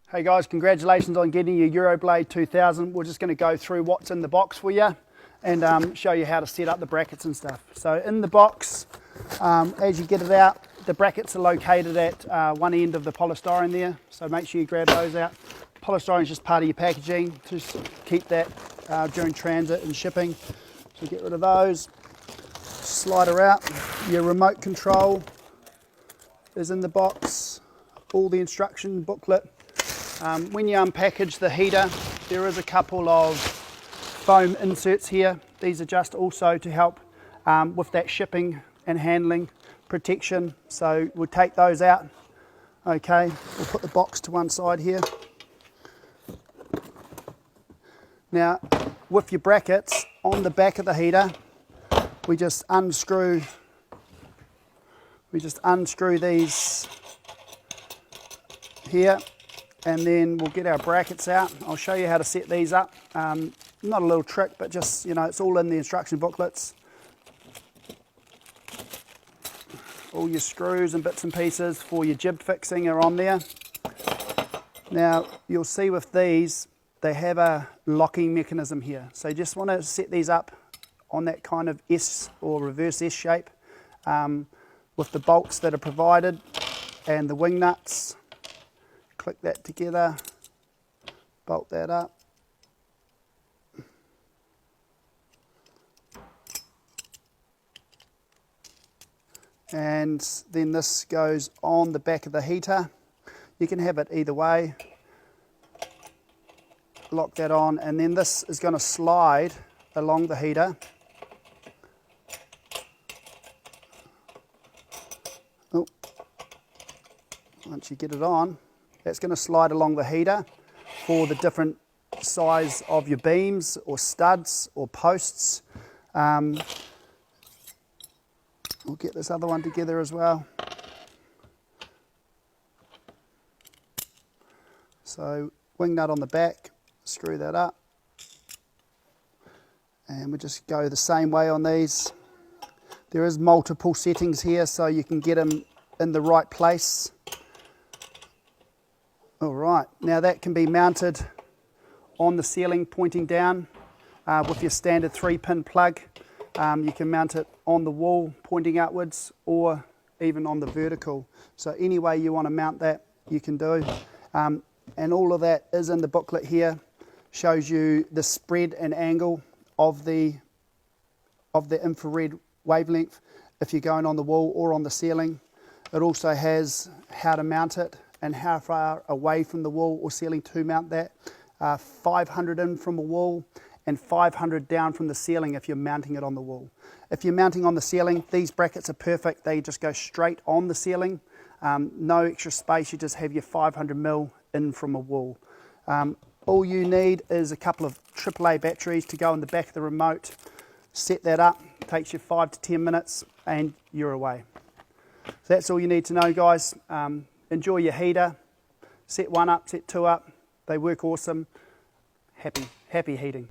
Hey guys, congratulations on getting your Euroblade 2000. We're just going to go through what's in the box for you and show you how to set up the brackets and stuff. So in the box, as you get it out, the brackets are located at one end of the polystyrene there, so make sure you grab those out. Polystyrene is just part of your packaging, just keep that during transit and shipping. So get rid of those, slide her out. Your remote control is in the box, all the instruction booklet. When you unpackage the heater, there is a couple of foam inserts here. These are just also to help with that shipping and handling protection. So we'll take those out. Okay, we'll put the box to one side here. Now, with your brackets on the back of the heater, we just unscrew these here. And then we'll get our brackets out. I'll show you how to set these up. Not a little trick, but just, you know, it's all in the instruction booklets. All your screws and bits and pieces for your jib fixing are on there. Now, you'll see with these, they have a locking mechanism here. So you just want to set these up on that kind of S or reverse S shape with the bolts that are provided and the wing nuts. Click that together, bolt that up. And then this goes on the back of the heater. You can have it either way. Lock that on, and then this is going to slide along the heater. Oh. Once you get it on, that's going to slide along the heater for the different size of your beams or studs or posts. We'll get this other one together as well. So wing nut on the back, screw that up. And we just go the same way on these. There is multiple settings here so you can get them in the right place. All right, now that can be mounted on the ceiling pointing down with your standard 3-pin plug. You can mount it on the wall pointing upwards or even on the vertical. So any way you want to mount that, you can do. And all of that is in the booklet here. Shows you the spread and angle of the infrared wavelength if you're going on the wall or on the ceiling. It also has how to mount it and how far away from the wall or ceiling to mount that. 500 in from a wall and 500 down from the ceiling if you're mounting it on the wall. If you're mounting on the ceiling, these brackets are perfect. They just go straight on the ceiling. No extra space, you just have your 500mm in from a wall. All you need is a couple of AAA batteries to go in the back of the remote. Set that up, takes you 5 to 10 minutes and you're away. So that's all you need to know, guys. Enjoy your heater. Set 1 up, set 2 up. They work awesome. Happy heating.